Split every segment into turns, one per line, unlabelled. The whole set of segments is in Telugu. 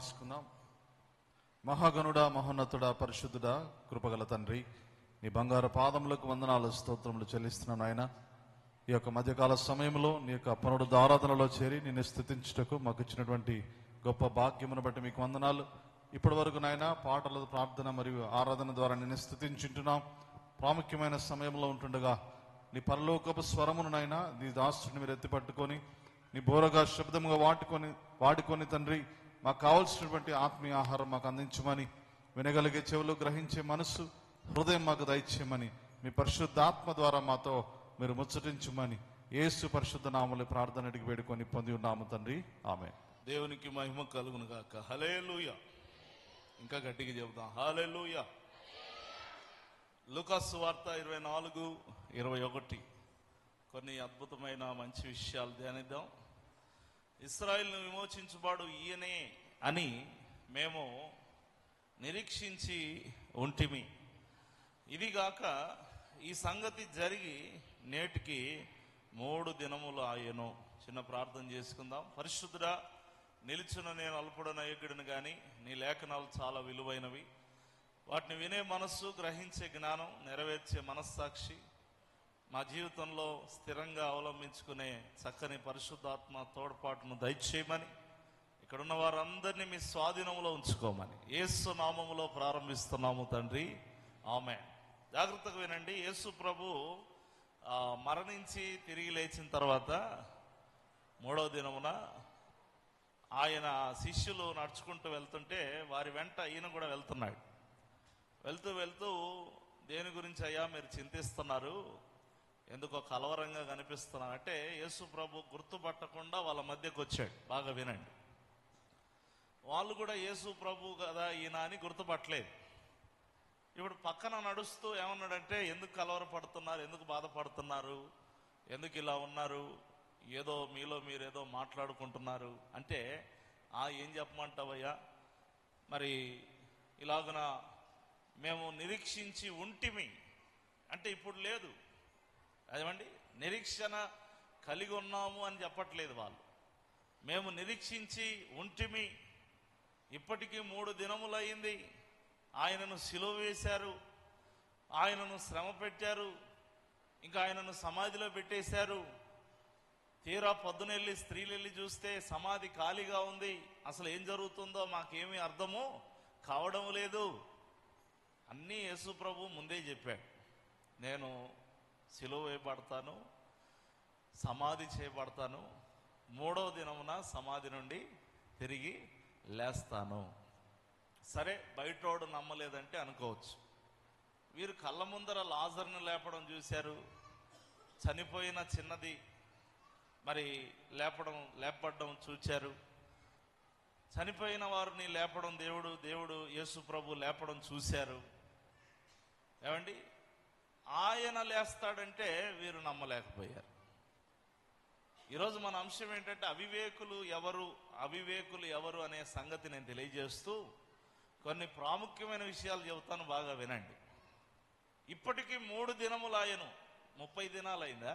చేసుకుందాం. మహాగణుడా, మహోన్నతుడా, పరిశుద్ధుడా, కృపగల తండ్రి, నీ బంగారు పాదములకు వందనాలు, స్తోత్రములు చెల్లిస్తున్నాను ఆయన. ఈ యొక్క మధ్యకాల సమయంలో నీ యొక్క పునరుద్ధ ఆరాధనలో చేరి నిన్ను స్తుతించుటకు మాకు ఇచ్చినటువంటి గొప్ప భాగ్యమును బట్టి మీకు వందనాలు. ఇప్పటి వరకు నాయన పాటల ప్రార్థన మరియు ఆరాధన ద్వారా నిన్ను స్తుతించుంటున్నాం. ప్రాముఖ్యమైన సమయంలో ఉంటుండగా నీ పరలోకపు స్వరమును నాయన నీ దాసుడిని మీరు ఎత్తిపట్టుకొని నీ బోరగా శబ్దముగా వాడుకొని తండ్రి మాకు కావలసినటువంటి ఆత్మీయ ఆహారం మాకు అందించమని, వినగలిగే చెవులు, గ్రహించే మనస్సు, హృదయం మాకు దయచేయమని, మీ పరిశుద్ధాత్మ ద్వారా మాతో మీరు ముచ్చటించమని యేసు పరిశుద్ధ నామములో ప్రార్థన అడిగి వేడుకొని పొంది ఉన్నాము తండ్రి, ఆమేన్.
దేవునికి మహిమ కలుగును గాక. హల్లెలూయా. ఇంకా గట్టిగా చెబుతాం, హల్లెలూయా. లూకాసు సువార్త 24:21 కొన్ని అద్భుతమైన మంచి విషయాలు ధ్యానిద్దాం. ఇశ్రాయేలును విమోచించువాడు ఈయనే అని మేము నిరీక్షించి ఉంటిమి. ఇదిగాక ఈ సంగతి జరిగి నేటికి 3 దినములు ఆయను. చిన్న ప్రార్థన చేసుకుందాం. పరిశుద్ధుడా, నిలుచున్న నేను అల్పుడన యోగ్యుడిని కానీ నీ లేఖనాలు చాలా విలువైనవి. వాటిని వినే మనస్సు, గ్రహించే జ్ఞానం, నెరవేర్చే మనస్సాక్షి మా జీవితంలో స్థిరంగా అవలంబించుకునే చక్కని పరిశుద్ధాత్మ తోడ్పాటును దయచేయమని, ఇక్కడున్న వారందరినీ మీ స్వాధీనంలో ఉంచుకోమని యేసు నామములో ప్రారంభిస్తున్నాము తండ్రి, ఆమేన్. జాగ్రత్తగా వినండి. యేసు ప్రభు మరణించి తిరిగి లేచిన తర్వాత 3వ దినమున ఆయన శిష్యులు నడుచుకుంటూ వెళ్తుంటే వారి వెంట ఈయన కూడా వెళ్తున్నాడు. వెళ్తూ దేని గురించి అయ్యా మీరు చింతిస్తున్నారు, ఎందుకో కలవరంగా కనిపిస్తున్నారు అంటే యేసు ప్రభు గుర్తుపట్టకుండా వాళ్ళ మధ్యకు వచ్చాడు. బాగా వినండి. వాళ్ళు కూడా యేసు ప్రభు కదా ఈయన అని గుర్తుపట్టలేదు. ఇప్పుడు పక్కన నడుస్తూ ఏమన్నాడంటే, ఎందుకు కలవరపడుతున్నారు, ఎందుకు బాధపడుతున్నారు, ఎందుకు ఇలా ఉన్నారు, ఏదో మీలో మీరేదో మాట్లాడుకుంటున్నారు అంటే, ఏం చెప్పమంటావయ్యా, మరి ఇలాగున మేము నిరీక్షించి ఉంటిమి అంటే ఇప్పుడు లేదు. అదేమండి, నిరీక్షణ కలిగి ఉన్నాము అని చెప్పట్లేదు వాళ్ళు. మేము నిరీక్షించి ఉంటిమి, ఇప్పటికీ 3 దినములు అయింది. ఆయనను సిలువ వేశారు, ఆయనను శ్రమ పెట్టారు, ఇంకా ఆయనను సమాధిలో పెట్టేశారు. తీరా పొద్దునెళ్ళి స్త్రీలు వెళ్ళి చూస్తే సమాధి ఖాళీగా ఉంది. అసలు ఏం జరుగుతుందో మాకేమీ అర్థము కావడం లేదు. అన్నీ యేసు ప్రభు ముందే చెప్పాడు. నేను సిలువ వేయబడతాను, సమాధి చేయబడతాను, 3వ దినమున సమాధి నుండి తిరిగి లేస్తాను. సరే, బయటోడు నమ్మలేదంటే అనుకోవచ్చు. వీరు కళ్ళ ముందర లాజర్ను లేపడం చూశారు, చనిపోయిన చిన్నది మరి లేపడం చూచారు. చనిపోయిన వారిని లేపడం దేవుడు యేసు ప్రభు లేపడం చూశారు. ఏమండి, ఆయన లేస్తాడంటే వీరు నమ్మలేకపోయారు. ఈరోజు మన అంశం ఏంటంటే అవివేకులు ఎవరు అనే సంగతి నేను తెలియజేస్తూ కొన్ని ప్రాముఖ్యమైన విషయాలు చెబుతాను, బాగా వినండి. ఇప్పటికీ 3 దినములు ఆయను. 30 దినాలు అయిందా?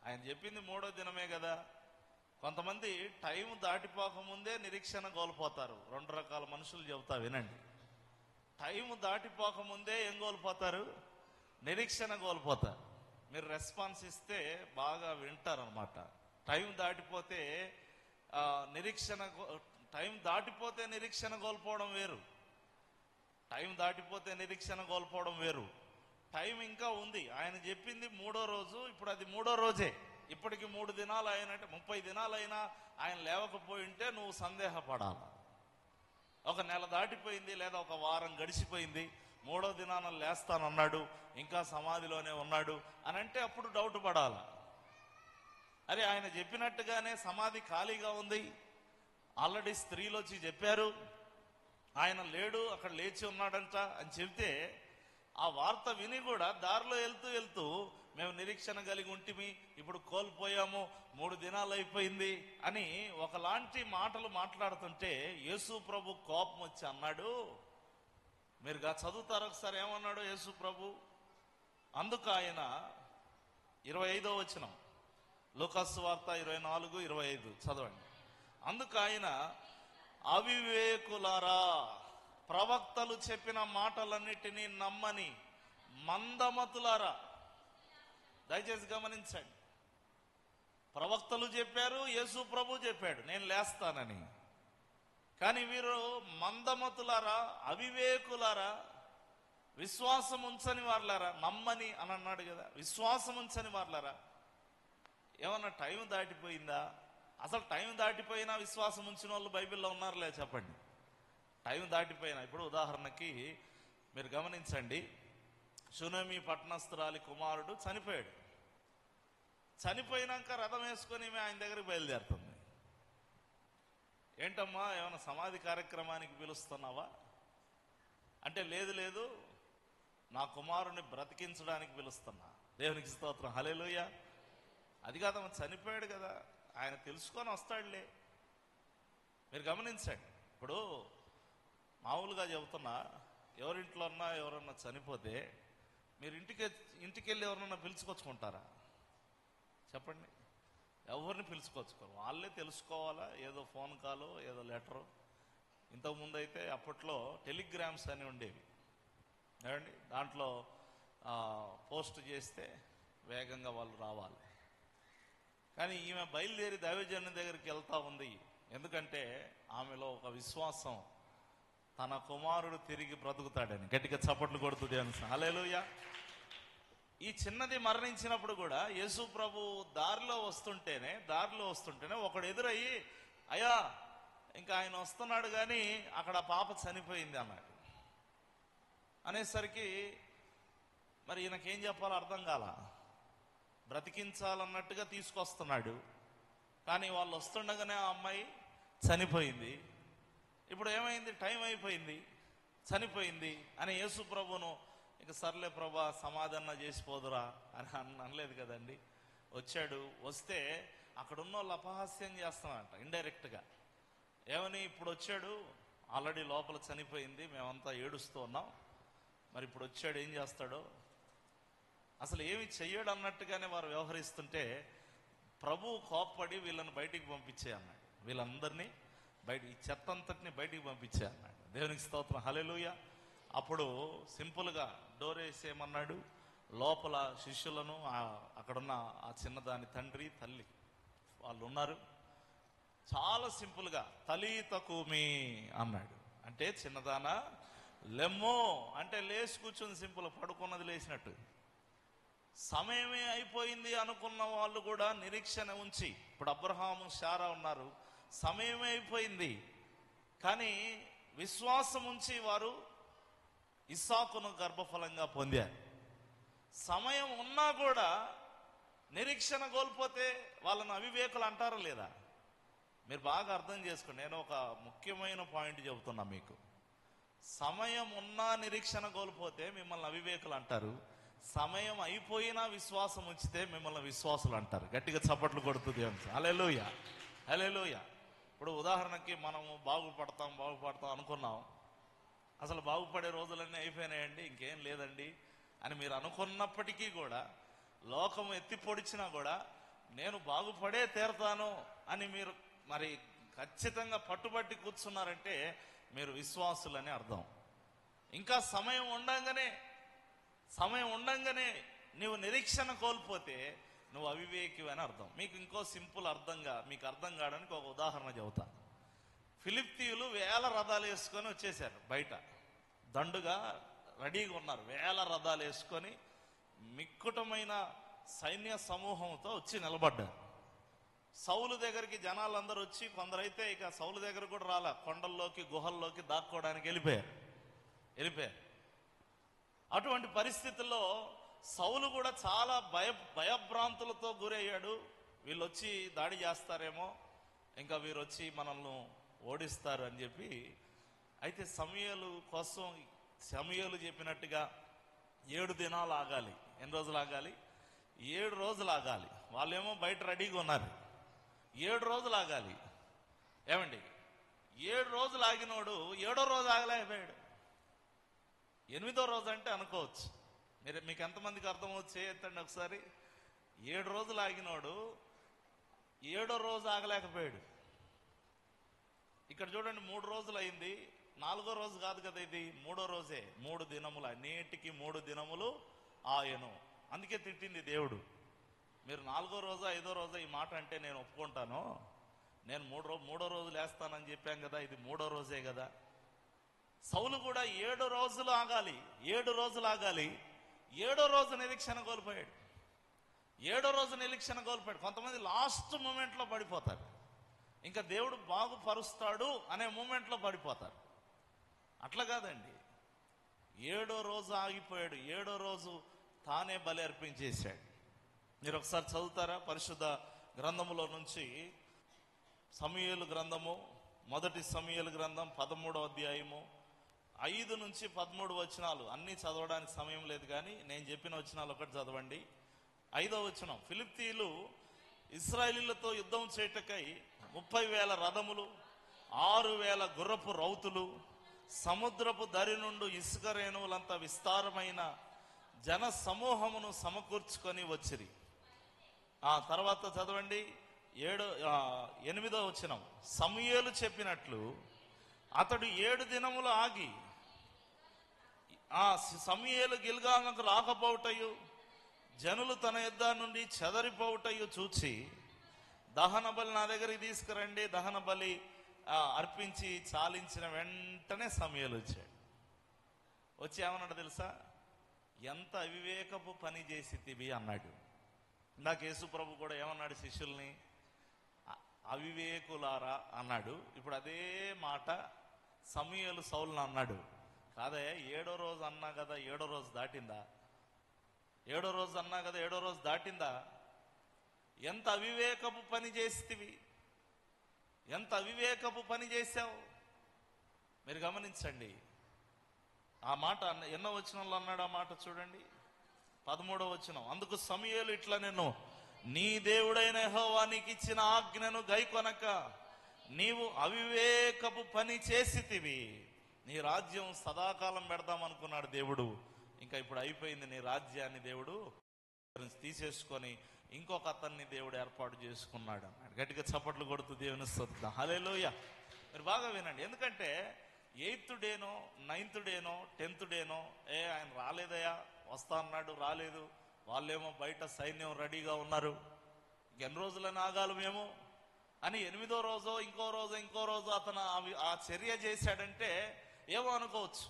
ఆయన చెప్పింది 3వ దినమే కదా. కొంతమంది టైం దాటిపోకముందే నిరీక్షణ కోల్పోతారు. 2 రకాల మనుషులు చెబుతా వినండి. టైం దాటిపోకముందే ఏం కోల్పోతారు? నిరీక్షణ కోల్పోతారు. మీరు రెస్పాన్స్ ఇస్తే బాగా వింటారనమాట. టైం దాటిపోతే నిరీక్షణ కోల్పోవడం వేరు, టైం దాటిపోతే నిరీక్షణ కోల్పోవడం వేరు. టైం ఇంకా ఉంది. ఆయన చెప్పింది 3వ రోజు, ఇప్పుడు అది 3వ రోజే. ఇప్పటికి 3 దినాలు అయినంటే 30 దినాలు అయినా ఆయన లేవకపోయి ఉంటే నువ్వు సందేహపడాలి. ఒక నెల దాటిపోయింది లేదా ఒక వారం గడిచిపోయింది, 3వ దినాన లేస్తానన్నాడు, ఇంకా సమాధిలోనే ఉన్నాడు అని అంటే అప్పుడు డౌట్ పడాలి. అరే, ఆయన చెప్పినట్టుగానే సమాధి ఖాళీగా ఉంది, ఆల్రెడీ స్త్రీలు వచ్చి చెప్పారు ఆయన లేడు, అక్కడ లేచి ఉన్నాడంట అని చెబితే ఆ వార్త విని కూడా దారిలో వెళ్తూ మేము నిరీక్షణ కలిగి ఉంటిమి, ఇప్పుడు కోల్పోయాము, 3 దినాలు అయిపోయింది అని ఒకలాంటి మాటలు మాట్లాడుతుంటే యేసు ప్రభు కోపం వచ్చి అన్నాడు. మీరుగా చదువుతారు ఒకసారి, ఏమన్నాడు యేసు ప్రభు? అందుకు ఆయన 25వ వచనం, లూకాసు వార్త 24:25 చదవండి. అందుకు ఆయన, అవివేకులారా, ప్రవక్తలు చెప్పిన మాటలన్నిటినీ నమ్మని మందమతులారా. దయచేసి గమనించండి, ప్రవక్తలు చెప్పారు, యేసు ప్రభు చెప్పాడు నేను లేస్తానని. కానీ వీరు మందమతులారా, అవివేకులారా, విశ్వాసం ఉంచని వారులారా, నమ్మని అని అన్నాడు కదా, విశ్వాసం ఉంచని వారులారా. ఏమన్నా టైం దాటిపోయిందా? అసలు టైం దాటిపోయినా విశ్వాసం ఉంచిన వాళ్ళు బైబిల్లో ఉన్నారులే, చెప్పండి. టైం దాటిపోయినా, ఇప్పుడు ఉదాహరణకి మీరు గమనించండి, షునేమి పట్టణస్థురాలి కుమారుడు చనిపోయాడు. చనిపోయినాక రథం వేసుకొని ఆయన దగ్గరికి బయలుదేరుతుంది. ఏంటమ్మా, ఏమైనా సమాధి కార్యక్రమానికి పిలుస్తున్నావా అంటే, లేదు లేదు, నా కుమారుని బ్రతికించడానికి పిలుస్తున్నా. దేవునికి స్తోత్రం, హల్లెలూయా. అది కాదమ్మా, చనిపోయాడు కదా, ఆయన తెలుసుకొని వస్తాడులే. మీరు గమనించండి, ఇప్పుడు మామూలుగా చెబుతున్నా, ఎవరింట్లో ఉన్నా ఎవరన్నా చనిపోతే మీరు ఇంటికి వెళ్ళి ఎవరన్నా పిలుచుకొచ్చుకుంటారా? చెప్పండి. ఎవరిని పిలుచుకొచ్చుకోరు, వాళ్ళే తెలుసుకోవాలా. ఏదో ఫోన్ కాలో ఏదో లెటరు. ఇంతకుముందు అయితే అప్పట్లో టెలిగ్రామ్స్ అని ఉండేవి ఏమండి, దాంట్లో పోస్ట్ చేస్తే వేగంగా వాళ్ళు రావాలి. కానీ ఈమె బయలుదేరి దైవజనుని దగ్గరికి వెళ్తా ఉంది. ఎందుకంటే ఆమెలో ఒక విశ్వాసం, తన కుమారుడు తిరిగి బ్రతుకుతాడని. గట్టిగా చప్పట్లు కొడుతుంది అని. హల్లెలూయా. ఈ చిన్నది మరణించినప్పుడు కూడా యేసు ప్రభు దారిలో వస్తుంటేనే ఒకడు ఎదురయ్యి, అయ్యా ఇంకా ఆయన వస్తున్నాడు కానీ అక్కడ పాప చనిపోయింది అన్నాడు. అనేసరికి మరి ఈయనకేం చెప్పాలో అర్థం కాల. బ్రతికించాలన్నట్టుగా తీసుకొస్తున్నాడు, కానీ వాళ్ళు వస్తుండగానే ఆ అమ్మాయి చనిపోయింది. ఇప్పుడు ఏమైంది, టైం అయిపోయింది, చనిపోయింది అని యేసు ప్రభును ఇక సర్లే ప్రభా సమాధానం చేసిపోదురా అని అనలేదు కదండి. వచ్చాడు. వస్తే అక్కడున్న వాళ్ళు అపహాస్యం చేస్తామంట ఇండైరెక్ట్గా. ఏమని, ఇప్పుడు వచ్చాడు, ఆల్రెడీ లోపల చనిపోయింది, మేమంతా ఏడుస్తూ ఉన్నాం, మరి ఇప్పుడు వచ్చాడు ఏం చేస్తాడో, అసలు ఏమి చెయ్యడు అన్నట్టుగానే వారు వ్యవహరిస్తుంటే ప్రభు కోప్పడి వీళ్ళని బయటికి పంపించే అన్నాడు. వీళ్ళందరినీ బయట, ఈ చెత్త అంతటిని బయటికి పంపించే అన్నాడు. దేవునికి స్తోత్రం, హల్లెలూయా. అప్పుడు సింపుల్గా డోర్ వేసేయమన్నాడు. లోపల శిష్యులను, అక్కడున్న ఆ చిన్నదాని తండ్రి తల్లి వాళ్ళు ఉన్నారు. చాలా సింపుల్గా తలీత కూమి అన్నాడు. అంటే చిన్నదానా లెమ్మో అంటే లేచి కూర్చుని, సింపుల్, పడుకున్నది లేచినట్టు. సమయమే అయిపోయింది అనుకున్న వాళ్ళు కూడా నిరీక్షణ ఉంచి, ఇప్పుడు అబ్రహాము శారా ఉన్నారు, సమయమే అయిపోయింది కానీ విశ్వాసం ఉంచి వారు ఇస్సాకును గర్భఫలంగా పొందారు. సమయం ఉన్నా కూడా నిరీక్షణ కోల్పోతే వాళ్ళను అవివేకులు అంటారా లేదా? మీరు బాగా అర్థం చేసుకోండి. నేను ఒక ముఖ్యమైన పాయింట్ చెబుతున్నా మీకు. సమయం ఉన్నా నిరీక్షణ కోల్పోతే మిమ్మల్ని అవివేకులు అంటారు. సమయం అయిపోయినా విశ్వాసం ఉంచితే మిమ్మల్ని విశ్వాసులు అంటారు. గట్టిగా చప్పట్లు కొడుతుంది. హల్లెలూయా, హల్లెలూయా. ఇప్పుడు ఉదాహరణకి మనము బాగుపడతాం అనుకున్నాం, అసలు బాగుపడే రోజులన్నీ అయిపోయినాయండి, ఇంకేం లేదండి అని మీరు అనుకున్నప్పటికీ కూడా, లోకం ఎత్తి పొడిచినా కూడా నేను బాగుపడే తీరతాను అని మీరు మరి ఖచ్చితంగా పట్టుబట్టి కూర్చున్నారంటే మీరు విశ్వాసులని అర్థం. ఇంకా సమయం ఉండంగానే నువ్వు నిరీక్షణ కోల్పోతే నువ్వు అవివేకి అని అర్థం. మీకు ఇంకో సింపుల్ మీకు అర్థం కావడానికి ఒక ఉదాహరణ చెబుతా. ఫిలిప్తీయులు 1000 రథాలు వేసుకొని వచ్చేసారు, బయట దండుగా రెడీగా ఉన్నారు. 1000 రథాలు వేసుకొని మిక్కుటమైన సైన్య సమూహంతో వచ్చి నిలబడ్డారు. సౌలు దగ్గరికి జనాలందరూ వచ్చి, కొందరైతే ఇక సౌలు దగ్గర కూడా రాలా, కొండల్లోకి గుహల్లోకి దాక్కోవడానికి వెళ్ళిపోయారు. అటువంటి పరిస్థితుల్లో సౌలు కూడా చాలా భయభ్రాంతులతో గురయ్యాడు. వీళ్ళు వచ్చి దాడి చేస్తారేమో, ఇంకా వీరు వచ్చి మనల్ని ఓడిస్తారు అని చెప్పి. అయితే సమూయేలు చెప్పినట్టుగా 7 దినాలు ఆగాలి. ఎన్ని రోజులు ఆగాలి? 7 రోజులు ఆగాలి. వాళ్ళేమో బయట రెడీగా ఉన్నారు. 7 రోజులు ఆగాలి. ఏమండి, 7 రోజులు ఆగినోడు 7వ రోజు ఆగలేకపోయాడు. 8వ రోజు అంటే అనుకోవచ్చు. మీకు ఎంతమందికి అర్థమవుతుంది? చేయొద్దండి ఒకసారి. 7 రోజులు ఆగినోడు 7వ రోజు ఆగలేకపోయాడు. ఇక్కడ చూడండి 3 రోజులు అయింది, 4వ రోజు కాదు కదా ఇది, 3వ రోజే. 3 దినములు, అన్నిటికీ 3 దినములు ఆయను. అందుకే తిట్టింది దేవుడు. మీరు 4వ రోజు 5వ రోజు ఈ మాట అంటే నేను ఒప్పుకుంటాను. నేను 3వ రోజు లేస్తానని చెప్పాను కదా, ఇది 3వ రోజే కదా. సౌలు కూడా 7 రోజులు ఆగాలి, 7 రోజులు ఆగాలి. 7వ రోజు నిరీక్షణ కోల్పోయాడు. 7వ రోజు నిరీక్షణ కోల్పోయాడు. కొంతమంది లాస్ట్ మూమెంట్లో పడిపోతారు, ఇంకా దేవుడు బాగుపరుస్తాడు అనే మూమెంట్లో పడిపోతారు. అట్లా కాదండి, 7వ రోజు ఆగిపోయాడు. 7వ రోజు తానే బలి అర్పించేశాడు. మీరు ఒకసారి చదువుతారా పరిశుద్ధ గ్రంథములో నుంచి? సమూయేలు గ్రంథము, 1 సమూయేలు గ్రంథం 13వ అధ్యాయము 5 నుంచి 13 వచనాలు. అన్నీ చదవడానికి సమయం లేదు, కానీ నేను చెప్పిన వచనాలు ఒకటి చదవండి. 5వ వచనం, ఫిలిష్తీయులు ఇశ్రాయేలీయులతో యుద్ధం చేయుటకై 30,000 రథములు, 6,000 గుర్రపు రౌతులు, సముద్రపు దరి నుండి ఇసుక రేణువులంత విస్తారమైన జన సమూహమును సమకూర్చుకొని వచ్చిరి. ఆ తర్వాత చదవండి 8వ వచనం, సమూయేలు చెప్పినట్లు అతడు 7 దినములు ఆగి సమూయేలు గిల్గాలుకు రాకపోవటయు జనులు తన యుద్ధ నుండి చెదరిపోవటయు చూచి, దహన బలి నా దగ్గరికి తీసుకురండి, దహన బలి అర్పించి చాలించిన వెంటనే సమూయేలు వచ్చాడు. వచ్చి ఏమన్నాడు తెలుసా? ఎంత అవివేకపు పని చేసితివి అన్నాడు. ఇందాక యేసు ప్రభు కూడా ఏమన్నాడు శిష్యుల్ని? అవివేకులారా అన్నాడు. ఇప్పుడు అదే మాట సమూయేలు సౌలును అన్నాడు. కాదే, 7వ రోజు అన్నా కదా, 7వ రోజు దాటిందా? 7వ రోజు అన్నా కదా, 7వ రోజు దాటిందా? ఎంత అవివేకపు పని చేసితివి, ఎంత అవివేకపు పని చేశావు. మీరు గమనించండి ఆ మాట. ఎన్నో వచనంలో అన్నాడు ఆ మాట చూడండి, 13వ వచనం. అందుకు సమూయేలు ఇట్లా, నేను నీ దేవుడైన యెహోవా నీకు ఇచ్చిన ఆజ్ఞను గైకొనక నీవు అవివేకపు పని చేసితివి. నీ రాజ్యం సదాకాలం పెడదాం అనుకున్నాడు దేవుడు, ఇంకా ఇప్పుడు అయిపోయింది నీ రాజ్యాన్ని. దేవుడు తీసేసుకొని ఇంకొక అతన్ని దేవుడు ఏర్పాటు చేసుకున్నాడు అన్నాడు. గట్టిగా చప్పట్లు కొడుతూ దేవుని స్తుతిద్దాం. హల్లెలూయా. మీరు బాగా వినండి, ఎందుకంటే 8th డేనో 9th డేనో 10th డేనో ఆయన రాలేదయా, వస్తా అన్నాడు, రాలేదు. వాళ్ళేమో బయట సైన్యం రెడీగా ఉన్నారు, ఎన్ని రోజులని ఆగాలి మేము అని 8వ రోజో ఇంకో రోజు అతను ఆ చర్య చేశాడంటే ఏమో అనుకోవచ్చు.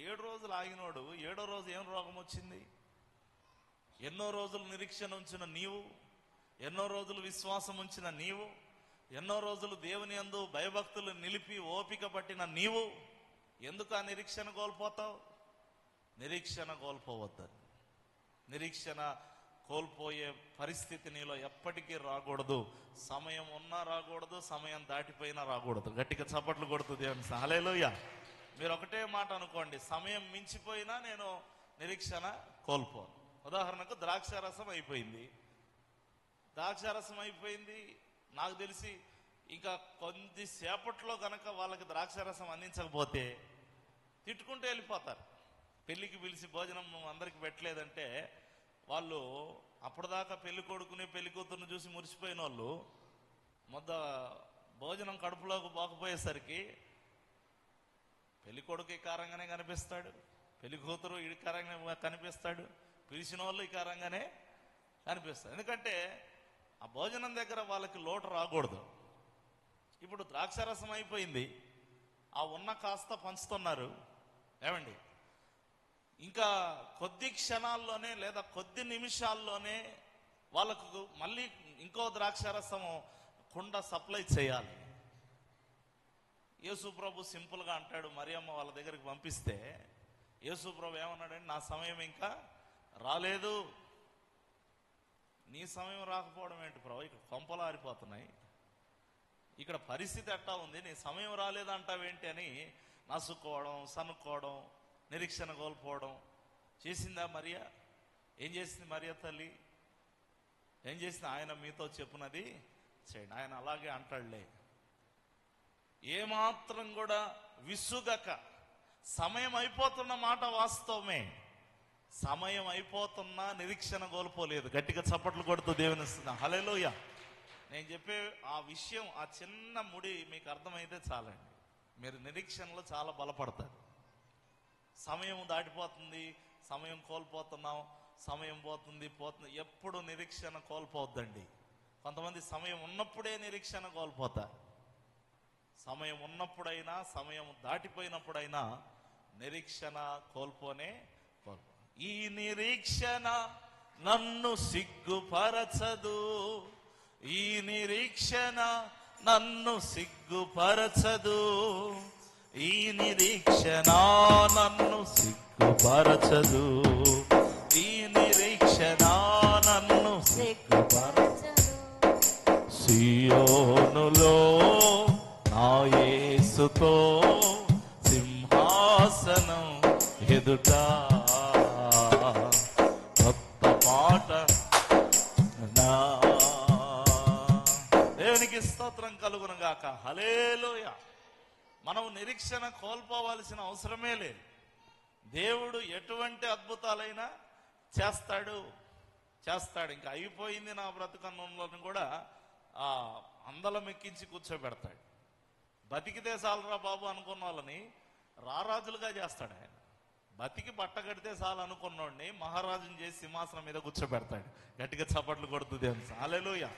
7 రోజులు ఆగినోడు 7వ రోజు ఏం రోగం వచ్చింది? ఎన్నో రోజులు నిరీక్షణ ఉంచిన నీవు, ఎన్నో రోజులు విశ్వాసం ఉంచిన నీవు, ఎన్నో రోజులు దేవుని యందు భయభక్తులు నిలిపి ఓపిక పట్టిన నీవు ఎందుకు ఆ నిరీక్షణ కోల్పోతావు? నిరీక్షణ కోల్పోవద్దని. నిరీక్షణ కోల్పోయే పరిస్థితి నీలో ఎప్పటికీ రాకూడదు. సమయం ఉన్నా రాకూడదు, సమయం దాటిపోయినా రాకూడదు. గట్టిగా చప్పట్లు కొడుతూ దేవుని హల్లెలూయా. మీరు ఒకటే మాట అనుకోండి, సమయం మించిపోయినా నేను నిరీక్షణ కోల్పోను. ఉదాహరణకు ద్రాక్షారసం అయిపోయింది, నాకు తెలిసి ఇంకా కొద్దిసేపట్లో కనుక వాళ్ళకి ద్రాక్షారసం అందించకపోతే తిట్టుకుంటూ వెళ్ళిపోతారు. పెళ్లికి పిలిచి భోజనం అందరికి పెట్టలేదంటే వాళ్ళు అప్పటిదాకా పెళ్లి కొడుకుని పెళ్లి కూతురుని చూసి మురిసిపోయిన వాళ్ళు భోజనం కడుపులోకి పోకపోయేసరికి పెళ్లి కొడుకు ఇకారంగానే కనిపిస్తాడు, పెళ్లి కూతురు ఇకారంగానే కనిపిస్తాడు, పిలిచిన వాళ్ళు ఇకారంగానే కనిపిస్తాడు. ఎందుకంటే ఆ భోజనం దగ్గర వాళ్ళకి లోటు రాకూడదు. ఇప్పుడు ద్రాక్షారసం అయిపోయింది, ఆ ఉన్న కాస్త పంచుతున్నారు. ఏమండి, ఇంకా కొద్ది క్షణాల్లోనే లేదా కొద్ది నిమిషాల్లోనే వాళ్ళకు మళ్ళీ ఇంకో ద్రాక్షారసము కుండ సప్లై చేయాలి. యేసు ప్రభు సింపుల్గా అంటాడు, మరియమ్మ వాళ్ళ దగ్గరికి పంపిస్తే యేసు ప్రభు ఏమన్నాడంటే, నా సమయం ఇంకా రాలేదు. నీ సమయం రాకపోవడం ఏంటి ప్రభు? ఇక్కడ కొంపలు ఆరిపోతున్నాయి, ఇక్కడ పరిస్థితి ఎట్టా ఉంది, నీ సమయం రాలేదంటావేంటి అని నసుక్కోవడం, సనుక్కోవడం, నిరీక్షణ కోల్పోవడం చేసిందా మరియా? ఏం చేసింది మరియా తల్లి? ఏం చేసింది? ఆయన మీతో చెప్పునది చేయండి. ఆయన అలాగే అంటాడులే, ఏమాత్రం కూడా విసుగక. సమయం అయిపోతున్న మాట వాస్తవమే, సమయం అయిపోతున్నా నిరీక్షణ కోల్పోలేదు. గట్టిగా చప్పట్లు కొడుతూ దేవుని హల్లెలూయా. నేను చెప్పే ఆ విషయం, ఆ చిన్న ముడి మీకు అర్థమైతే చాలండి, మీరు నిరీక్షణలో చాలా బలపడతారు. సమయం దాటిపోతుంది, సమయం కోల్పోతున్నాం, సమయం పోతుంది, ఎప్పుడు నిరీక్షణ కోల్పోవద్దండి. కొంతమంది సమయం ఉన్నప్పుడే నిరీక్షణ కోల్పోతారు. సమయం ఉన్నప్పుడైనా, సమయం దాటిపోయినప్పుడైనా నిరీక్షణ కోల్పోనే కోల్పో. ఈ నిరీక్షణ నన్ను సిగ్గుపరచదు, ఈ నిరీక్షణ నన్ను సిగ్గుపరచదు, ఈ నిరీక్షణ నన్ను సిగ్గుపరచదు, ఈ నిరీక్షణ నన్ను సిగ్గుపరచదు. సియోనులో నా యేసుతో సింహాసనం ఎదుట కొత్త పాట నా. దేవునికి స్తోత్రం కలుగును గాక. హల్లెలూయా. మనం నిరీక్షణ కోల్పోవాల్సిన అవసరమే లేదు. దేవుడు ఎటువంటి అద్భుతాలైనా చేస్తాడు. ఇంకా అయిపోయింది నా బ్రతుకన్నంలోని కూడా అందలం ఎక్కించి కూర్చోబెడతాడు. బతికితే చాలరా బాబు అనుకున్న వాళ్ళని రారాజులుగా చేస్తాడు ఆయన. బతికి బట్ట కడితే చాలు అనుకున్నోడిని మహారాజుని చేసి సింహాసనం మీద కూర్చోబెడతాడు. గట్టిగా చప్పట్లు కొడుతుంది. హల్లెలూయా.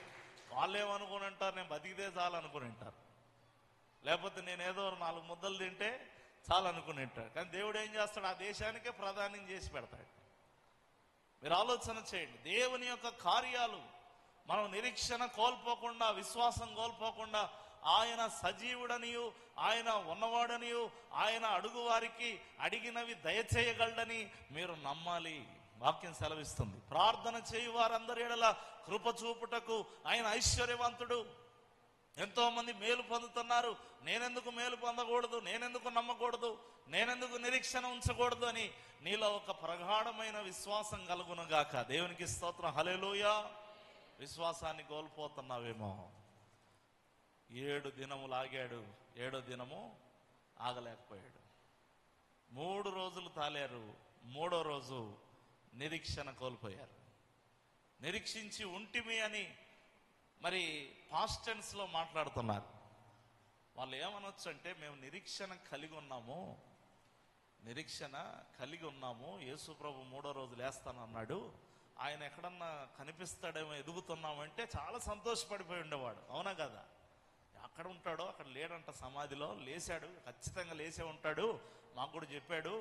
వాళ్ళు ఏమనుకుని ఉంటారు, నేను బతికితే చాలు అనుకుని ఉంటారు, లేకపోతే నేను ఏదో 4 ముద్దలు తింటే చాలు అనుకుని ఉంటాడు. కానీ దేవుడు ఏం చేస్తాడు, ఆ దేశానికే ప్రధానం చేసి పెడతాడు. మీరు ఆలోచన చేయండి. దేవుని యొక్క కార్యాలు మనం నిరీక్షణ కోల్పోకుండా, విశ్వాసం కోల్పోకుండా, ఆయన సజీవుడనియు, ఆయన ఉన్నవాడనియు, ఆయన అడుగు వారికి అడిగినవి దయచేయగలడని మీరు నమ్మాలి. వాక్యం సెలవిస్తుంది. ప్రార్థన చేయు వారందరి ఎడల కృప చూపుటకు ఆయన ఐశ్వర్యవంతుడు. ఎంతో మంది మేలు పొందుతున్నారు, నేనెందుకు మేలు పొందకూడదు, నేనెందుకు నమ్మకూడదు, నేనెందుకు నిరీక్షణ ఉంచకూడదు అని నీలో ఒక ప్రగాఢమైన విశ్వాసం కలుగునుగాక. దేవునికి స్తోత్రం. హల్లెలూయా. విశ్వాసాన్ని కోల్పోతున్నావేమో. 7 దినములు ఆగాడు, 7వ దినము ఆగలేకపోయాడు. 3 రోజులు తాళారు, 3వ రోజు నిరీక్షణ కోల్పోయారు. నిరీక్షించి ఉంటిమి అని మరి పాస్ట్ టెన్స్ లో మాట్లాడుతున్నారు. వాళ్ళు ఏమనొచ్చు అంటే, మేము నిరీక్షణ కలిగి ఉన్నాము, యేసు ప్రభు 3వ రోజు లేస్తానన్నాడు, ఆయన ఎక్కడన్నా కనిపిస్తాడేమో, ఎదుగుతున్నామంటే చాలా సంతోషపడిపోయి ఉండేవాడు. అవునా కదా? అక్కడ ఉంటాడో, అక్కడ లేడంట, సమాధిలో లేచాడు, ఖచ్చితంగా లేచే ఉంటాడు, మాకు కూడా చెప్పాడు.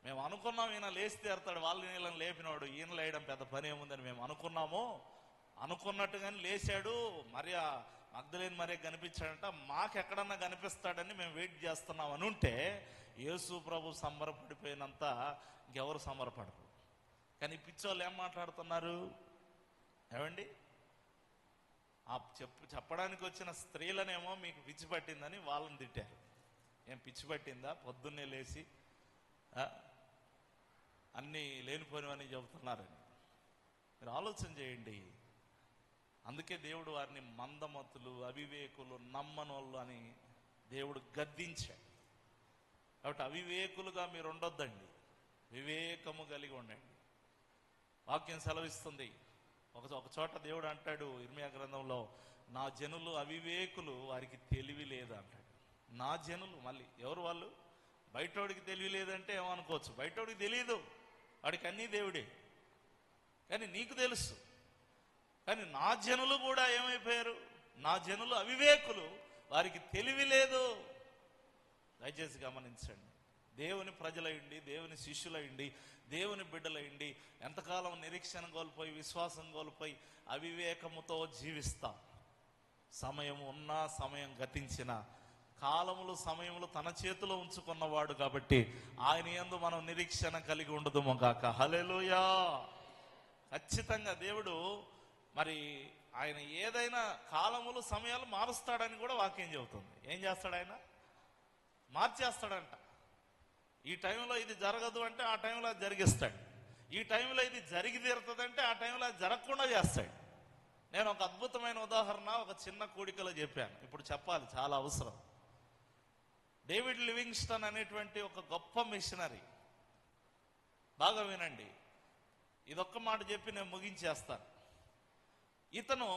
మేము అనుకున్నాం ఈయన లేచి తీరుతాడు, వాళ్ళు నీళ్ళని లేపినాడు, ఈయన లేయడం పెద్ద పని ఏముందని మేము అనుకున్నట్టుగానే లేచాడు. మగ్దలేని మరియ కనిపించాడంట, మాకెక్కడన్నా కనిపిస్తాడని మేము వెయిట్ చేస్తున్నాం అని ఉంటే యేసు ప్రభు సంబరపడిపోయినంత ఇంకెవరు సంబరపడరు. కానీ పిచ్చోళ్ళు ఏం మాట్లాడుతున్నారు ఏమండి? చెప్పడానికి వచ్చిన స్త్రీలనేమో మీకు పిచ్చి పట్టిందని వాళ్ళని తిట్టారు. ఏం పిచ్చి పట్టిందా, పొద్దున్నే లేచి అన్నీ లేనిపోయినవని చెబుతున్నారని. మీరు ఆలోచన చేయండి. అందుకే దేవుడు వారిని మందమతులు, అవివేకులు, నమ్మనోళ్ళు అని దేవుడు గద్దించాడు. కాబట్టి అవివేకులుగా మీరు ఉండొద్దండి, వివేకము కలిగి ఉండండి. వాక్యం సెలవిస్తుంది. ఒక చోట దేవుడు అంటాడు ఇర్మియా గ్రంథంలో, నా జనులు అవివేకులు, వారికి తెలివి లేదు అంటాడు. నా జనులు, మళ్ళీ ఎవరు వాళ్ళు? బయటోడికి తెలివి లేదంటే ఏమనుకోవచ్చు, బయటోడికి తెలియదు, వాడికి అన్నీ దేవుడే, కానీ నీకు తెలుసు. కానీ నా జనులు కూడా ఏమైపోయారు? నా జనులు అవివేకులు, వారికి తెలివి లేదు. దయచేసి గమనించండి. దేవుని ప్రజలయ్యండి, దేవుని శిష్యులయ్యండి, దేవుని బిడ్డలయ్యండి, ఎంతకాలం నిరీక్షణ కోల్పోయి, విశ్వాసం కోల్పోయి అవివేకముతో జీవిస్తాం. సమయం ఉన్నా, సమయం గతించిన, కాలములు సమయములు తన చేతిలో ఉంచుకున్నవాడు కాబట్టి ఆయన యందు మనం నిరీక్షణ కలిగి ఉండదుము గాక. హల్లెలూయా. ఖచ్చితంగా దేవుడు మరి ఆయన ఏదైనా కాలములు సమయాలు మారుస్తాడని కూడా వాక్యం చెబుతుంది. ఏం చేస్తాడు ఆయన? మార్చేస్తాడంట. ఈ టైంలో ఇది జరగదు అంటే ఆ టైంలో అది జరిగిస్తాడు. ఈ టైంలో ఇది జరిగి తీరుతుందంటే ఆ టైంలో అది జరగకుండా చేస్తాడు. నేను ఒక అద్భుతమైన ఉదాహరణ ఒక చిన్న కూడికలో చెప్పాను, ఇప్పుడు చెప్పాలి, చాలా అవసరం. డేవిడ్ లివింగ్స్టన్ అనేటువంటి ఒక గొప్ప మిషనరీ, బాగా వినండి, ఇదొక్క మాట చెప్పి నేను ముగించేస్తాను. ఇతను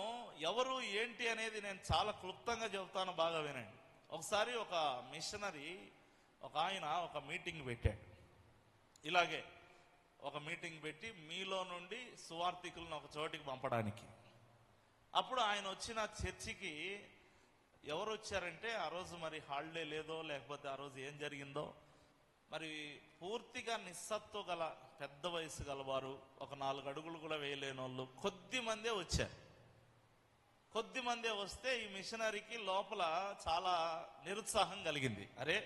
ఎవరు ఏంటి అనేది నేను చాలా క్లుప్తంగా చెబుతాను, బాగా వినండి. ఒకసారి ఒక మిషనరీ ఒక ఆయన ఒక మీటింగ్ పెట్టాడు. ఇలాగే ఒక మీటింగ్ పెట్టి మీలో నుండి సువార్థికులను ఒక చోటికి పంపడానికి. అప్పుడు ఆయన వచ్చిన చర్చికి ఎవరు వచ్చారంటే, ఆ రోజు మరి హాలిడే లేదో లేకపోతే ఆ రోజు ఏం జరిగిందో మరి, పూర్తిగా నిస్సత్వ గల పెద్ద వయసు గలవారు, ఒక 4 అడుగులు కూడా వేయలేని వాళ్ళు కొద్ది మందే వచ్చారు. కొద్ది మందే వస్తే ఈ మిషనరీకి లోపల చాలా నిరుత్సాహం కలిగింది. అరే,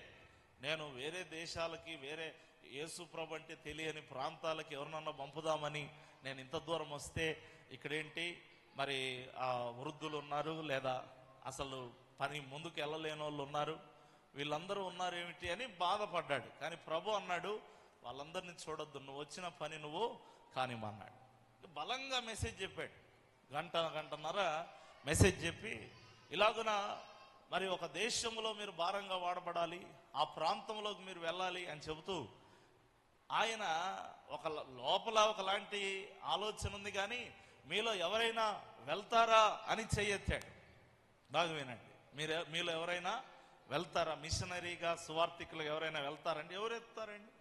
నేను వేరే దేశాలకి, వేరే యేసు ప్రభు అంటే తెలియని ప్రాంతాలకి ఎవరినన్నా పంపుదామని నేను ఇంత దూరం వస్తే ఇక్కడేంటి మరి ఆ వృద్ధులు ఉన్నారు, లేదా అసలు పని ముందుకు వెళ్ళలేని వాళ్ళు ఉన్నారు, వీళ్ళందరూ ఉన్నారు ఏమిటి అని బాధపడ్డాడు. కానీ ప్రభు అన్నాడు, వాళ్ళందరినీ చూడొద్దు, నువ్వు వచ్చిన పని నువ్వు కానిమన్నాడు. బలంగా మెసేజ్ చెప్పాడు. గంటన్నర మెసేజ్ చెప్పి, ఇలాగున మరి ఒక దేశంలో మీరు భారంగా వాడబడాలి, ఆ ప్రాంతంలోకి మీరు వెళ్ళాలి అని చెబుతూ ఆయన ఒక లోపల ఒకలాంటి ఆలోచన ఉంది, కానీ మీలో ఎవరైనా వెళ్తారా అని చెయ్యెత్తాడు. బాగా వినండి, మీలో ఎవరైనా వెళ్తారా? మిషనరీగా సువార్థికులు ఎవరైనా వెళ్తారండి? ఎవరు ఎత్తారండి?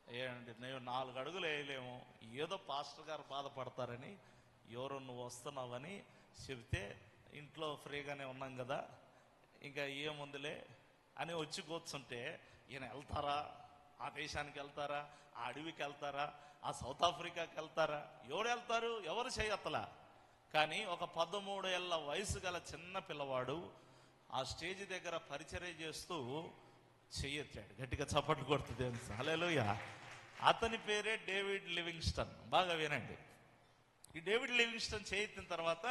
ఏంటి, నేను 4 అడుగులు వేయలేము, ఏదో పాస్టర్ గారు బాధపడతారని ఎవరో నువ్వు వస్తున్నావని చెబితే, ఇంట్లో ఫ్రీగానే ఉన్నాం కదా ఇంకా ఏముందిలే అని వచ్చి కూర్చుంటే, ఈయన వెళ్తారా, ఆ దేశానికి వెళ్తారా, ఆ అడవికి వెళ్తారా, ఆ సౌత్ ఆఫ్రికాకి వెళ్తారా? ఎవరు వెళ్తారు? ఎవరు చేయత్తలా. కానీ ఒక 13 ఏళ్ల వయసు గల చిన్న పిల్లవాడు ఆ స్టేజ్ దగ్గర పరిచర్య చేస్తూ చెయ్యొచ్చాడు. గట్టిగా చప్పట్లు కొడుతుంది. హల్లెలూయా. అతని పేరే డేవిడ్ లివింగ్స్టన్. బాగా వినండి. ఈ డేవిడ్ లివింగ్స్టన్ చేయెత్తిన తర్వాత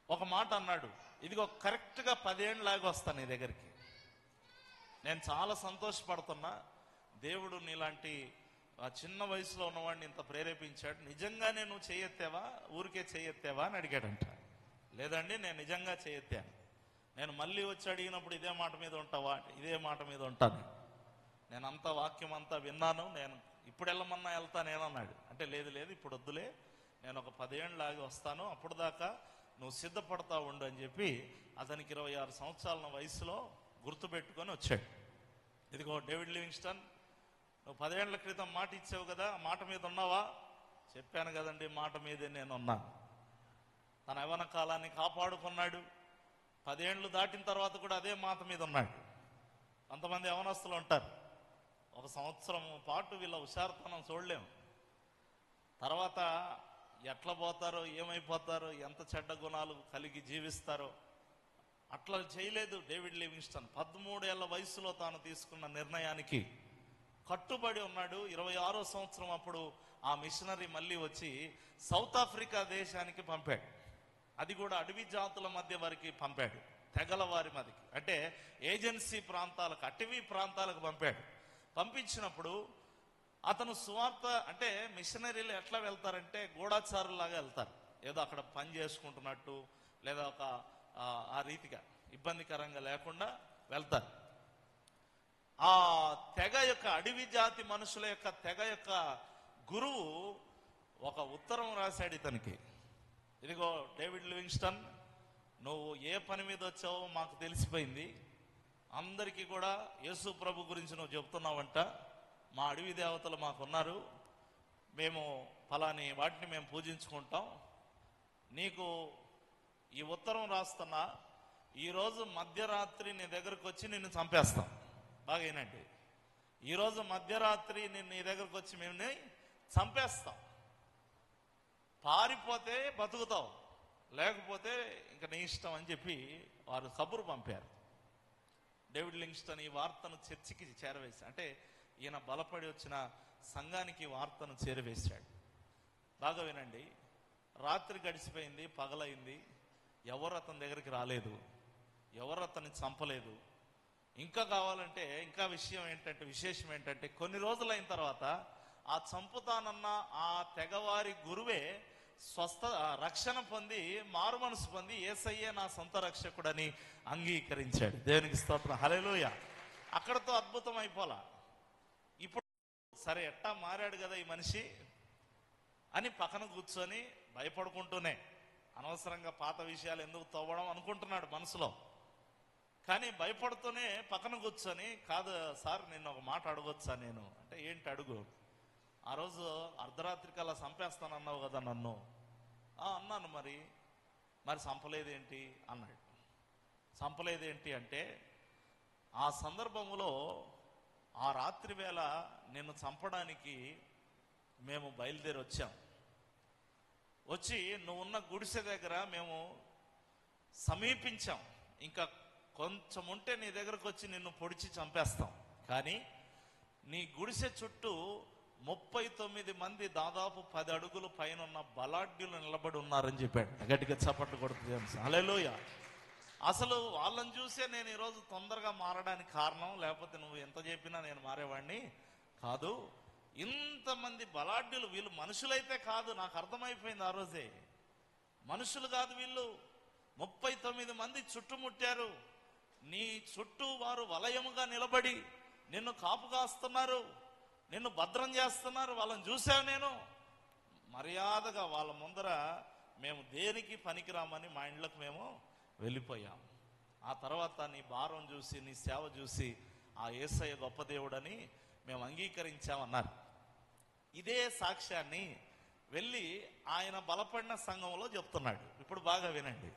ఒక మాట అన్నాడు, ఇదిగో కరెక్ట్గా 10 ఏళ్ళలాగా వస్తాను నీ దగ్గరికి. నేను చాలా సంతోషపడుతున్నా, దేవుడు నీలాంటి ఆ చిన్న వయసులో ఉన్నవాడిని ఇంత ప్రేరేపించాడు. నిజంగానే నువ్వు చేయెత్తావా, ఊరికే చేయెత్తావా అని అడిగాడంట. లేదండి, నేను నిజంగా చేయెత్తాను. నేను మళ్ళీ వచ్చి అడిగినప్పుడు ఇదే మాట మీద ఉంటావా? ఇదే మాట మీద ఉంటాను. నేను అంత వాక్యం అంతా విన్నాను, నేను ఇప్పుడు వెళ్ళమన్నా వెళ్తానేనన్నాడు. అంటే లేదు ఇప్పుడు వద్దులే, నేను ఒక 10 ఏళ్ళలాగి వస్తాను, అప్పుడు దాకా నువ్వు సిద్ధపడతా ఉండు అని చెప్పి అతనికి 26 సంవత్సరాల వయసులో గుర్తుపెట్టుకొని వచ్చాడు. ఇదిగో డేవిడ్ లివింగ్స్టన్, నువ్వు 10 ఏళ్ల క్రితం మాట ఇచ్చావు కదా, ఆ మాట మీద ఉన్నావా? చెప్పాను కదండి, మాట మీదే నేను ఉన్నాను. తన యవ్వన కాలాన్ని కాపాడుకున్నాడు. 10 ఏళ్ళు దాటిన తర్వాత కూడా అదే మాట మీద ఉన్నాడు. కొంతమంది యవనస్తులు ఉంటారు, 1 సంవత్సరం పాటు వీళ్ళ హుషారుతనం చూడలేము, తర్వాత ఎట్లా పోతారో, ఏమైపోతారో, ఎంత చెడ్డ గుణాలు కలిగి జీవిస్తారో. అట్లా చేయలేదు డేవిడ్ లివింగ్స్టన్. 13 ఏళ్ల వయసులో తాను తీసుకున్న నిర్ణయానికి కట్టుబడి ఉన్నాడు. 26వ సంవత్సరం అప్పుడు ఆ మిషనరీ మళ్ళీ వచ్చి సౌత్ ఆఫ్రికా దేశానికి పంపాడు. అది కూడా అడవి జాతుల మధ్య వారికి పంపాడు, తెగల వారి మధ్యకి, అంటే ఏజెన్సీ ప్రాంతాలకు, అటవీ ప్రాంతాలకు పంపాడు. పంపించినప్పుడు అతను సువార్త, అంటే మిషనరీలు ఎట్లా వెళ్తారంటే గూఢాచారులాగా వెళ్తారు, ఏదో అక్కడ పని చేసుకుంటున్నట్టు, లేదా ఒక ఆ రీతిగా ఇబ్బందికరంగా లేకుండా వెళ్తారు. ఆ తెగ యొక్క, అడవి జాతి మనుషుల యొక్క తెగ యొక్క గురువు ఒక ఉత్తరం రాశాడు ఇతనికి. ఇదిగో డేవిడ్ లివింగ్స్టన్, నువ్వు ఏ పని మీద వచ్చావో మాకు తెలిసిపోయింది, అందరికీ కూడా యేసు ప్రభు గురించి నువ్వు చెప్తున్నావంట, మా అడవి దేవతలు మాకున్నారు, మేము ఫలాని వాటిని మేము పూజించుకుంటాం, నీకు ఈ ఉత్తరం రాస్తున్నా, ఈరోజు మధ్యరాత్రి నీ దగ్గరకు వచ్చి నిన్ను చంపేస్తాం. బాగా ఏనండి, ఈరోజు మధ్యరాత్రి నీ దగ్గరకు వచ్చి మేము చంపేస్తాం, పారిపోతే బతుకుతావు, లేకపోతే ఇంకా నీ ఇష్టం అని చెప్పి వారు కబురు పంపారు. డేవిడ్ లివింగ్స్టన్ ఈ వార్తను చర్చికి చేరవేశాడు, అంటే ఈయన బలపడి వచ్చిన సంఘానికి వార్తను చేరవేశాడు. బాగా వినండి, రాత్రి గడిచిపోయింది, పగలైంది, ఎవరు అతని దగ్గరికి రాలేదు, ఎవరు అతన్ని చంపలేదు. ఇంకా కావాలంటే ఇంకా విశేషం ఏంటంటే కొన్ని రోజులైన తర్వాత ఆ చంపుతానన్న ఆ తెగవారి గురువే రక్షణ పొంది, మారు మనసు పొంది, యేసయ్యే నా సొంత రక్షకుడని అంగీకరించాడు. దేవునికి స్తోత్రం, హల్లెలూయా. అక్కడతో అద్భుతం అయిపోలా. ఇప్పుడు సరే ఎట్టా మారాడు కదా ఈ మనిషి అని పక్కన కూర్చొని భయపడుకుంటూనే అనవసరంగా పాత విషయాలు ఎందుకు తవ్వడం అనుకుంటున్నాడు మనసులో. కానీ భయపడుతూనే పక్కన కూర్చొని, కాదు సార్ నిన్న ఒక మాట అడగొచ్చా నేను అంటే, ఏంటి అడుగు. ఆ రోజు అర్ధరాత్రికి అలా చంపేస్తానన్నావు కదా నన్ను. అన్నాను, మరి చంపలేదేంటి అన్నాడు. చంపలేదేంటి అంటే, ఆ సందర్భంలో ఆ రాత్రి వేళ నిన్ను చంపడానికి మేము బయలుదేరి వచ్చాం. వచ్చి నువ్వున్న గుడిసె దగ్గర మేము సమీపించాం. ఇంకా కొంచెం ఉంటే నీ దగ్గరకు వచ్చి నిన్ను పొడిచి చంపేస్తాం. కానీ నీ గుడిసె చుట్టూ 39 మంది దాదాపు 10 అడుగుల పైన ఉన్న బలాఢ్యులు నిలబడి ఉన్నారని చెప్పాడు. గట్టిగా చప్పట్లు కొడుతుంది. హల్లెలూయా. అసలు వాళ్ళని చూసే నేను ఈరోజు తొందరగా మారడానికి కారణం, లేకపోతే నువ్వు ఎంత చెప్పినా నేను మారేవాడిని కాదు. ఇంతమంది బలాఢ్యులు, వీళ్ళు మనుషులైతే కాదు, నాకు అర్థమైపోయింది ఆ రోజే. మనుషులు కాదు వీళ్ళు. 39 మంది చుట్టుముట్టారు. నీ చుట్టూ వారు వలయముగా నిలబడి నిన్ను కాపు కాస్తున్నారు, నిన్ను భద్రం చేస్తున్నారు. వాళ్ళని చూసావు నేను. మర్యాదగా వాళ్ళ ముందర మేము దేనికి పనికిరామని మా ఇండ్లకు మేము వెళ్ళిపోయాం. ఆ తర్వాత నీ భారం చూసి, నీ సేవ చూసి ఆ యేసయ్య గొప్ప దేవుడని మేము అంగీకరించామన్నారు. ఇదే సాక్ష్యాన్ని వెళ్ళి ఆయన బలపడిన సంఘంలో చెప్తున్నాడు. ఇప్పుడు బాగా వినండి.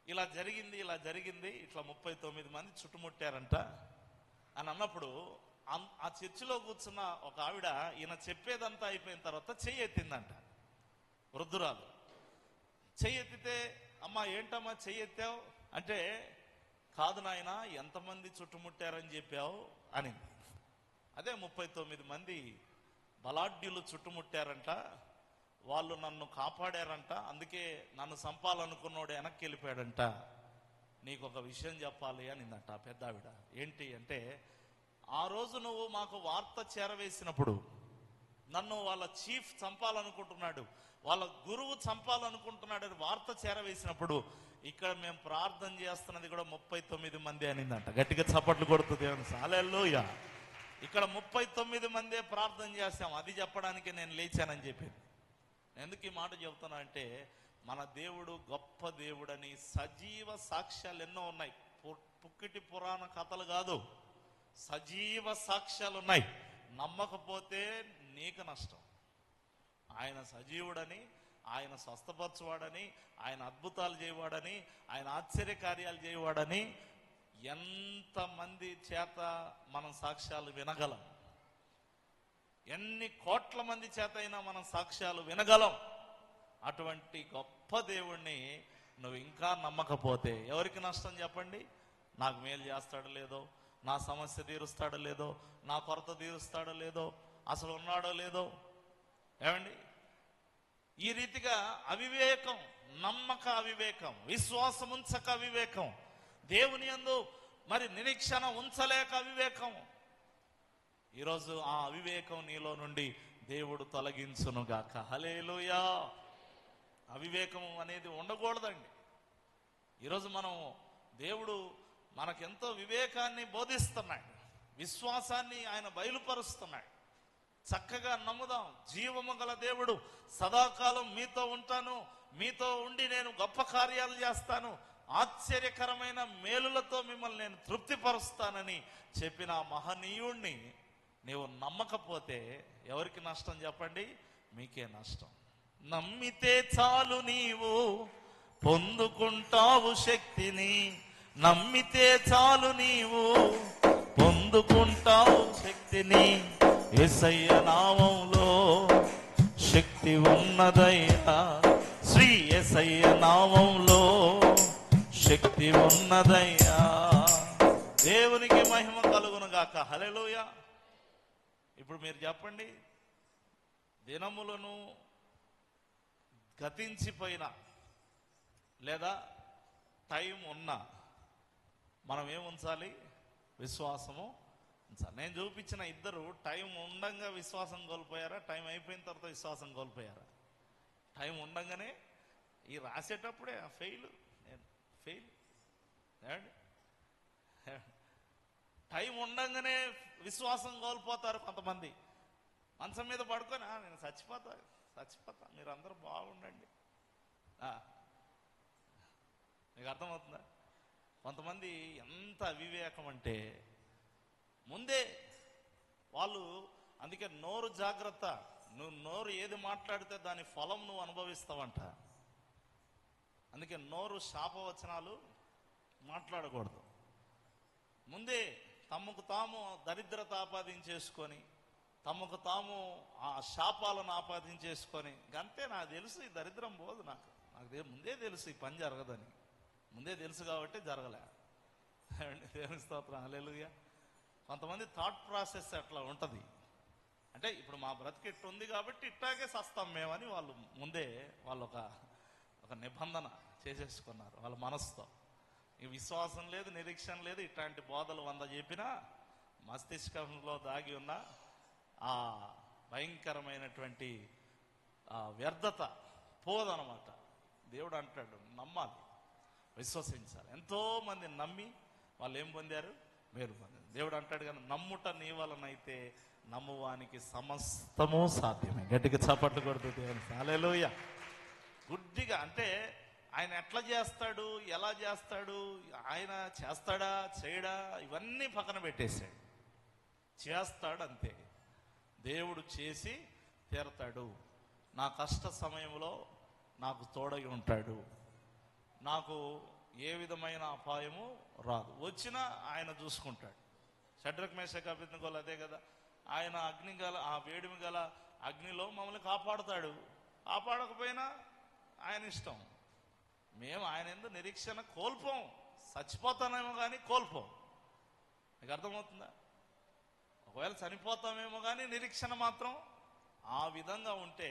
ఇలా జరిగింది, ఇలా జరిగింది, ఇట్లా 39 మంది చుట్టుముట్టారంట అని అన్నప్పుడు ఆ చర్చిలో కూర్చున్న ఒక ఆవిడ ఈయన చెప్పేదంతా అయిపోయిన తర్వాత చెయ్యి ఎత్తిందంట. వృద్ధురాలు చెయ్యి ఎత్తితే, అమ్మా ఏంటమ్మా చెయ్యి ఎత్తావు అంటే, కాదు నాయన ఎంతమంది చుట్టుముట్టారని చెప్పావు అని. అదే 39 మంది బలాఢ్యులు చుట్టుముట్టారంట, వాళ్ళు నన్ను కాపాడారంట, అందుకే నన్ను చంపాలనుకున్నోడు వెనక్కి వెళ్ళిపోయాడంట. నీకు ఒక విషయం చెప్పాలి అనిందంట ఆ పెద్ద ఆవిడ. ఏంటి అంటే, ఆ రోజు నువ్వు మాకు వార్త చేరవేసినప్పుడు, నన్ను వాళ్ళ చీఫ్ చంపాలనుకుంటున్నాడు, వాళ్ళ గురువు చంపాలనుకుంటున్నాడు అని వార్త చేరవేసినప్పుడు, ఇక్కడ మేము ప్రార్థన చేస్తున్నది కూడా 39 మంది అనిందంట. గట్టిగా చప్పట్లు కొడుతుంది. హల్లెలూయా. ఇక్కడ 39 మందే ప్రార్థన చేశాం, అది చెప్పడానికి నేను లేచానని చెప్పింది. ఎందుకు ఈ మాట చెబుతున్నా అంటే, మన దేవుడు గొప్ప దేవుడని సజీవ సాక్ష్యాలు ఎన్నో ఉన్నాయి. పుక్కిటి పురాణ కథలు కాదు, సజీవ సాక్ష్యాలు ఉన్నాయి. నమ్మకపోతే నీకు నష్టం. ఆయన సజీవుడని, ఆయన స్వస్థపరచువాడని, ఆయన అద్భుతాలు చేయవాడని, ఆయన ఆశ్చర్య కార్యాలు చేయవాడని ఎంతమంది చేత మనం సాక్ష్యాలు వినగలం. ఎన్ని కోట్ల మంది చేత అయినా మనం సాక్ష్యాలు వినగలం. అటువంటి గొప్ప దేవుణ్ణి నువ్వు ఇంకా నమ్మకపోతే ఎవరికి నష్టం చెప్పండి? నాకు మేలు చేస్తాడో లేదో, నా సమస్య తీరుస్తాడో లేదో, నా కొరత తీరుస్తాడో లేదో, అసలు ఉన్నాడో లేదో. ఏమండి, ఈ రీతిగా అవివేకం, నమ్మక అవివేకం, విశ్వాసం ఉంచక అవివేకం, దేవుని యందు మరి నిరీక్షణ ఉంచలేక అవివేకం. ఈరోజు ఆ అవివేకం నీలో నుండి దేవుడు తొలగించునుగాక. హల్లెలూయా. అవివేకం అనేది ఉండకూడదండి. ఈరోజు మనం, దేవుడు మనకెంతో వివేకాన్ని బోధిస్తున్నాడు, విశ్వాసాన్ని ఆయన బయలుపరుస్తున్నాడు. చక్కగా నమ్ముదాం. జీవము గల దేవుడు, సదాకాలం మీతో ఉంటాను, మీతో ఉండి నేను గొప్ప కార్యాలు చేస్తాను, ఆశ్చర్యకరమైన మేలులతో మిమ్మల్ని నేను తృప్తిపరుస్తానని చెప్పిన మహనీయుణ్ణి నీవు నమ్మకపోతే ఎవరికి నష్టం చెప్పండి? మీకే నష్టం. నమ్మితే చాలు నీవు పొందుకుంటావు శక్తిని, నమ్మితే చాలు నీవు పొందుకుంటావు శక్తిని. యేసయ్య నామములో శక్తి ఉన్నదయ్యా, శ్రీ యేసయ్య నామములో శక్తి ఉన్నదయ్యా. దేవునికి మహిమ కలుగును గాక. హల్లెలూయా. ఇప్పుడు మీరు చెప్పండి, దినములను గతించిపోయినా లేదా టైం ఉన్నా మనం ఏం ఉంచాలి? విశ్వాసము ఉంచాలి. నేను చూపించిన ఇద్దరు టైం ఉండంగా విశ్వాసం కోల్పోయారా, టైం అయిపోయిన తర్వాత విశ్వాసం కోల్పోయారా? టైం ఉండంగానే, ఈ రాసేటప్పుడే ఫెయిల్ టైం ఉండంగానే విశ్వాసం కోల్పోతారు కొంతమంది. మంచం మీద పడుకొని నేను చచ్చిపోతా చచ్చిపోతా, మీరు అందరూ బాగుండండి. మీకు అర్థమవుతుందా? కొంతమంది ఎంత అవివేకం అంటే ముందే వాళ్ళు, అందుకే నోరు జాగ్రత్త, నువ్వు నోరు ఏది మాట్లాడితే దాని ఫలం నువ్వు అనుభవిస్తావంట. అందుకే నోరు శాపవచనాలు మాట్లాడకూడదు. ముందే తమకు తాము దరిద్రత ఆపాదించేసుకొని, తమకు తాము ఆ శాపాలను ఆపాదించేసుకొని, అంతే నాకు తెలుసు ఈ దరిద్రం పోదు, నాకు ముందే తెలుసు ఈ పని జరగదని, ముందే తెలుసు కాబట్టి జరగలే. దేవుని స్తోత్రం, హల్లెలూయా. కొంతమంది థాట్ ప్రాసెస్ అట్లా ఉంటుంది. అంటే ఇప్పుడు మా బ్రతికెట్టు ఉంది కాబట్టి ఇట్టాగే సస్తాం మేమని వాళ్ళు ముందే వాళ్ళు ఒక నిబంధన చేసేసుకున్నారు వాళ్ళ మనసుతో. ఈ విశ్వాసం లేదు, నిరీక్షణ లేదు, ఇట్లాంటి బోధలు 100 చెప్పినా మస్తిష్కంలో దాగి ఉన్న ఆ భయంకరమైనటువంటి వ్యర్థత పోదనమాట. దేవుడు అంటాడు నమ్మాలి, విశ్వసించాలి. ఎంతో మంది నమ్మి వాళ్ళు ఏం పొందారు? మేలు పొందారు. దేవుడు అంటాడు కానీ నమ్ముట నీ వలనైతే నమ్మువానికి సమస్తము సాధ్యమే. గట్టిగా చప్పట్లు కొడుతూ దేవుని హల్లెలూయా. గుడ్డిగా అంటే ఆయన ఎట్లా చేస్తాడు, ఎలా చేస్తాడు, ఆయన చేస్తాడా చేయడా ఇవన్నీ పక్కన పెట్టేశాడు. చేస్తాడు అంతే. దేవుడు చేసి తీరతాడు. నా కష్ట సమయంలో నాకు తోడై ఉంటాడు. నాకు ఏ విధమైన అపాయము రాదు, వచ్చినా ఆయన చూసుకుంటాడు. షడ్రక్ మేషక్ అబేద్నెగోలు అదే కదా, ఆయన అగ్ని గల ఆ వేడిమి గల అగ్నిలో మమ్మల్ని కాపాడుతాడు. కాపాడకపోయినా ఆయన ఇష్టం. మేము ఆయన ఎందుకు నిరీక్షణ కోల్పోం. చచ్చిపోతానేమో కానీ కోల్పోం. మీకు అర్థమవుతుందా? ఒకవేళ చనిపోతామేమో కానీ నిరీక్షణ మాత్రం ఆ విధంగా ఉంటే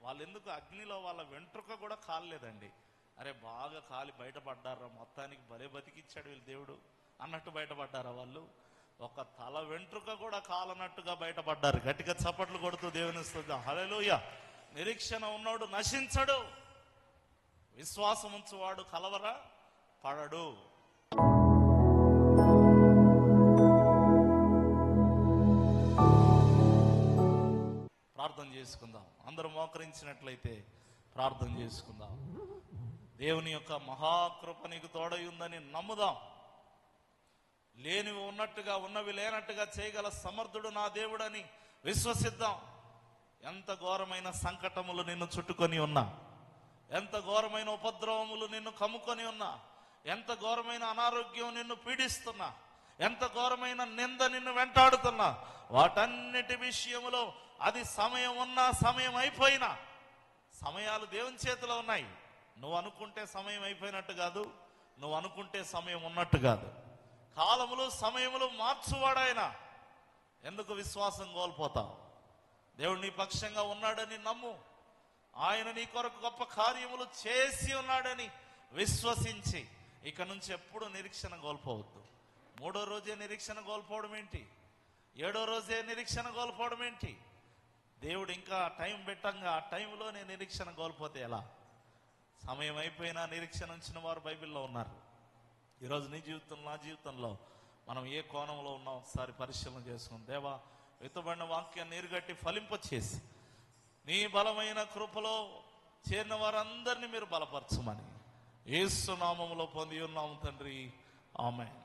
వాళ్ళు ఎందుకు అగ్నిలో వాళ్ళ వెంట్రుక కూడా కాలేదండి. అరే బాగా కాలి బయటపడ్డారా, మొత్తానికి భలే బతికిచ్చాడు వీళ్ళు దేవుడు అన్నట్టు బయటపడ్డారా వాళ్ళు? ఒక తల వెంట్రుక కూడా కాలనట్టుగా బయటపడ్డారు. గట్టిగా చప్పట్లు కొడుతూ దేవుని స్తుతిద్దాం. హల్లెలూయా. నిరీక్షణ ఉన్నోడు నశించడు, విశ్వాసం ఉంచువాడు కలవర పడడు. ప్రార్థన చేసుకుందాం. అందరూ మోకరించినట్లయితే ప్రార్థన చేసుకుందాం. దేవుని యొక్క మహాకృప నీకు తోడై ఉందని నమ్ముదాం. లేనివి ఉన్నట్టుగా, ఉన్నవి లేనట్టుగా చేయగల సమర్థుడు నా దేవుడని విశ్వసిద్దాం. ఎంత ఘోరమైన సంకటములు నిన్ను చుట్టుకొని ఉన్నా, ఎంత ఘోరమైన ఉపద్రవములు నిన్ను కమ్ముకొని ఉన్నా, ఎంత ఘోరమైన అనారోగ్యం నిన్ను పీడిస్తున్నా, ఎంత ఘోరమైన నింద నిన్ను వెంటాడుతున్నా, వాటన్నిటి విషయములో అది సమయం ఉన్నా సమయం అయిపోయినా, సమయాలు దేవుని చేతిలో ఉన్నాయి. నువ్వు అనుకుంటే సమయం అయిపోయినట్టు కాదు, నువ్వు అనుకుంటే సమయం ఉన్నట్టు కాదు. కాలములు సమయములు మార్చువాడాయన. ఎందుకు విశ్వాసం కోల్పోతావు? దేవుడు నీ పక్షంగా ఉన్నాడని నమ్ము. ఆయన నీ కొరకు గొప్ప కార్యములు చేసి ఉన్నాడని విశ్వసించి ఇక నుంచి ఎప్పుడు నిరీక్షణ కోల్పోవద్దు. 3వ రోజే నిరీక్షణ కోల్పోవడం ఏంటి? 7వ రోజే నిరీక్షణ కోల్పోవడం ఏంటి? దేవుడు ఇంకా టైం పెట్టంగా ఆ టైంలో నేను నిరీక్షణ కోల్పోతే ఎలా? సమయం అయిపోయినా నిరీక్షణ ఉంచిన వారు బైబిల్లో ఉన్నారు. ఈరోజు నీ జీవితంలో, నా జీవితంలో మనం ఏ కోణంలో ఉన్నాం ఒకసారి పరిశీలన చేసుకుందాం. దేవా, విత్తబడిన వాక్యాన్ని నీరుగట్టి ఫలింపచేసి నీ బలమైన కృపలో చేరిన వారందరినీ మీరు బలపరచమని యేసు నామములో పొంది ఉన్నాము తండ్రి. ఆమేన్.